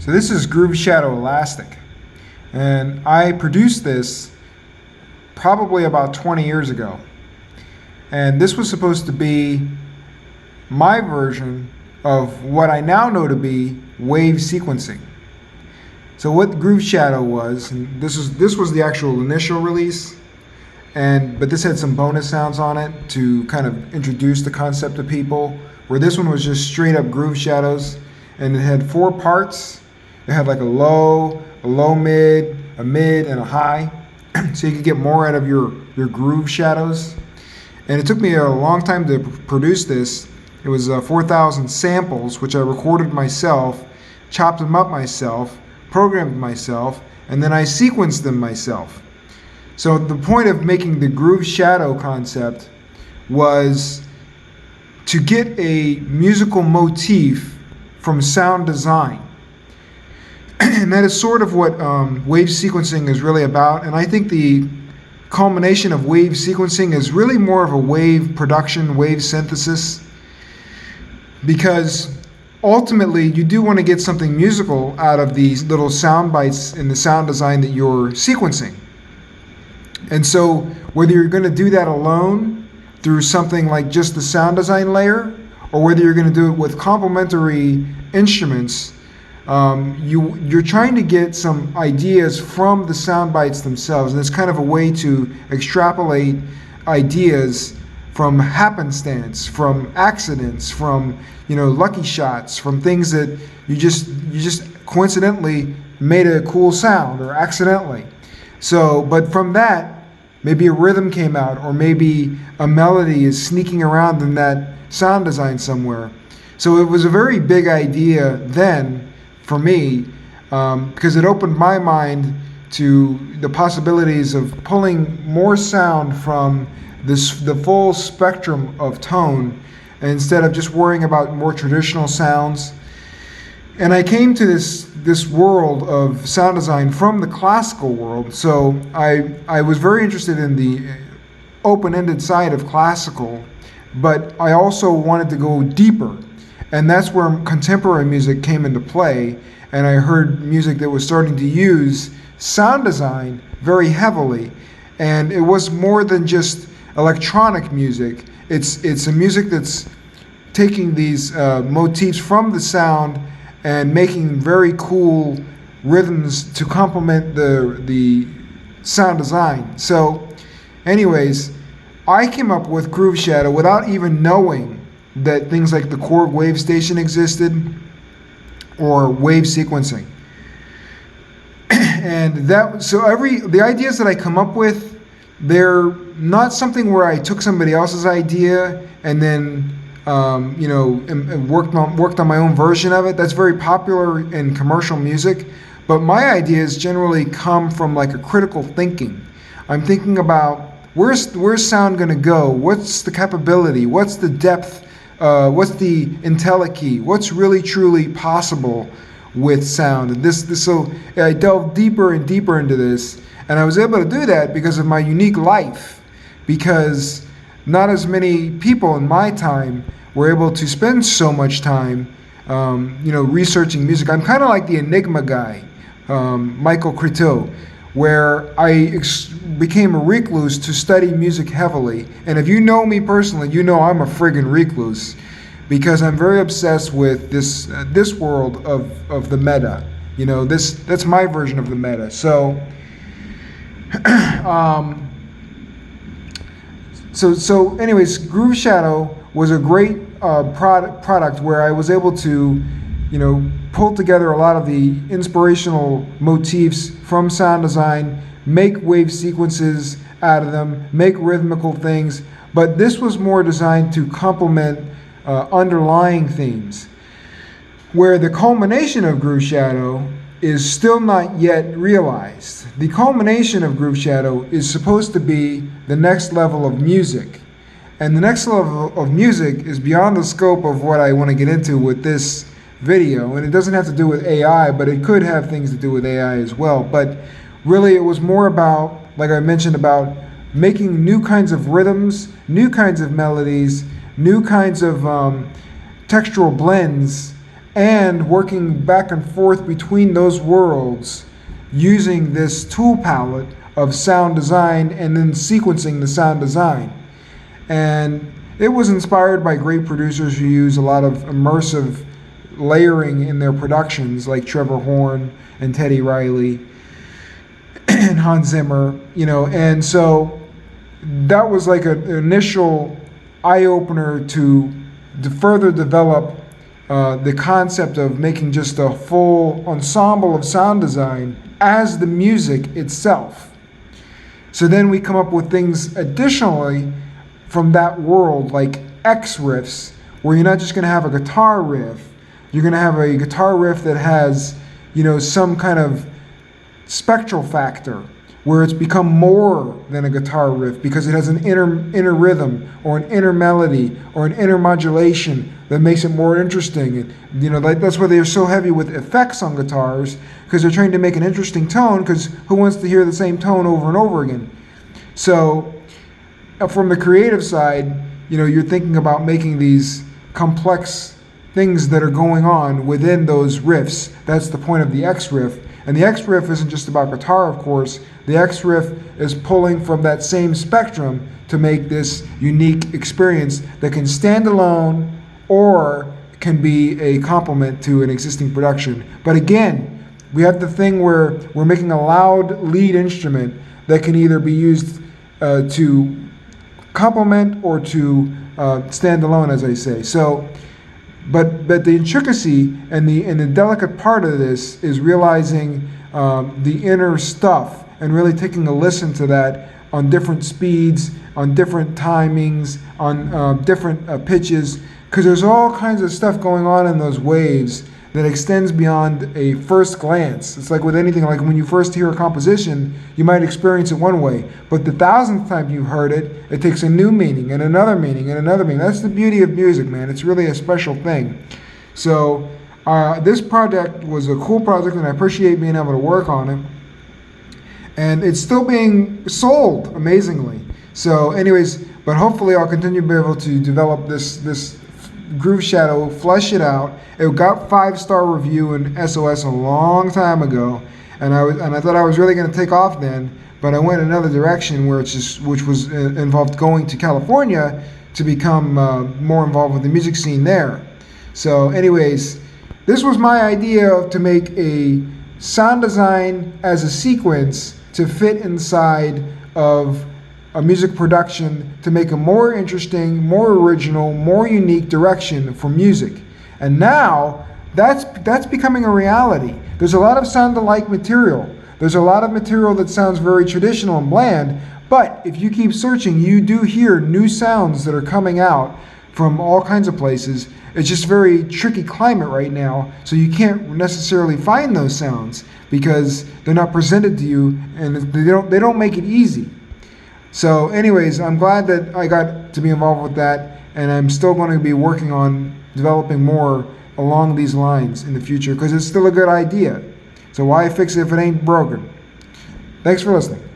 So this is Shadow Elastik, and I produced this probably about 20 years ago. And this was supposed to be my version of what I now know to be wave sequencing. So what Groove Shadow was, and this was the actual initial release, but this had some bonus sounds on it to kind of introduce the concept to people, where this one was just straight up groove shadows, and it had 4 parts. It had like a low mid, a mid, and a high, so you could get more out of your groove shadows. And it took me a long time to produce this. It was 4,000 samples, which I recorded myself, chopped them up myself, programmed myself, and then I sequenced them myself. So the point of making the groove shadow concept was to get a musical motif from sound design. And that is sort of what wave sequencing is really about. And I think the culmination of wave sequencing is really more of a wave production, wave synthesis, because ultimately you do want to get something musical out of these little sound bites in the sound design that you're sequencing. And so whether you're going to do that alone through something like just the sound design layer, or whether you're going to do it with complementary instruments, you're trying to get some ideas from the sound bites themselves, and it's kind of a way to extrapolate ideas from happenstance, from accidents, from lucky shots, from things that you just coincidentally made a cool sound or accidentally. So, but from that, maybe a rhythm came out, or maybe a melody is sneaking around in that sound design somewhere. So it was a very big idea then for me, because it opened my mind to the possibilities of pulling more sound from the full spectrum of tone, instead of just worrying about more traditional sounds. And I came to this world of sound design from the classical world. So I was very interested in the open-ended side of classical, but I also wanted to go deeper. And that's where contemporary music came into play. And I heard music that was starting to use sound design very heavily. And it was more than just electronic music. It's a music that's taking these motifs from the sound and making very cool rhythms to complement the sound design. So anyways, I came up with Groove Shadow without even knowing that things like the Korg wave station existed or wave sequencing. And the ideas that I come up with, they're not something where I took somebody else's idea and then and worked on my own version of it. That's very popular in commercial music, but my ideas generally come from like a critical thinking. I'm thinking about where's sound going to go? What's the capability? What's the depth? What's the IntelliKey? What's really truly possible with sound? And so I delved deeper and deeper into this, and I was able to do that because of my unique life, because not as many people in my time were able to spend so much time researching music. I'm kind of like the Enigma guy, Michael Creteau, where I became a recluse to study music heavily. And if you know me personally, you know I'm a friggin' recluse, because I'm very obsessed with this world of the meta. That's my version of the meta. So so anyways, Groove Shadow was a great product where I was able to pull together a lot of the inspirational motifs from sound design, make wave sequences out of them, make rhythmical things, but this was more designed to complement underlying themes, where the culmination of Groove Shadow is still not yet realized. The culmination of Groove Shadow is supposed to be the next level of music. And the next level of music is beyond the scope of what I want to get into with this video. And it doesn't have to do with AI, but it could have things to do with AI as well. But really it was more about, like I mentioned, about making new kinds of rhythms, new kinds of melodies, new kinds of textural blends, and working back and forth between those worlds using this tool palette of sound design and then sequencing the sound design. And it was inspired by great producers who use a lot of immersive layering in their productions, like Trevor Horn and Teddy Riley and Hans Zimmer, and so that was like an initial eye-opener to further develop the concept of making just a full ensemble of sound design as the music itself. So then we come up with things additionally from that world, like X riffs, where you're not just going to have a guitar riff, you're going to have a guitar riff that has, some kind of spectral factor, where it's become more than a guitar riff because it has an inner rhythm or an inner melody or an inner modulation that makes it more interesting. And, that's why they're so heavy with effects on guitars, because they're trying to make an interesting tone, because who wants to hear the same tone over and over again? So from the creative side, you're thinking about making these complex things that are going on within those riffs. That's the point of the X riff. And the X riff isn't just about guitar, of course. The X riff is pulling from that same spectrum to make this unique experience that can stand alone or can be a complement to an existing production. But again, we have the thing where we're making a loud lead instrument that can either be used to complement or to stand alone, as I say. So, but the intricacy and the delicate part of this is realizing the inner stuff and really taking a listen to that on different speeds, on different timings, on different pitches, because there's all kinds of stuff going on in those waves that extends beyond a first glance. It's like with anything, like when you first hear a composition, you might experience it one way, but the 1,000th time you've heard it, it takes a new meaning and another meaning and another meaning. That's the beauty of music, man. It's really a special thing. So this project was a cool project, and I appreciate being able to work on it. And it's still being sold, amazingly. So anyways, but hopefully I'll continue to be able to develop this Groove Shadow, flesh it out. It got 5-star review in SOS a long time ago, and I thought I was really going to take off then, but I went another direction which was involved going to California to become more involved with the music scene there. So anyways, this was my idea to make a sound design as a sequence to fit inside of a music production, to make a more interesting, more original, more unique direction for music. And now that's becoming a reality. There's a lot of sound-alike material. There's a lot of material that sounds very traditional and bland, but if you keep searching, you do hear new sounds that are coming out from all kinds of places. It's just very tricky climate right now, so you can't necessarily find those sounds because they're not presented to you, and they don't make it easy. So anyways, I'm glad that I got to be involved with that, and I'm still going to be working on developing more along these lines in the future, because it's still a good idea. So why fix it if it ain't broken? Thanks for listening.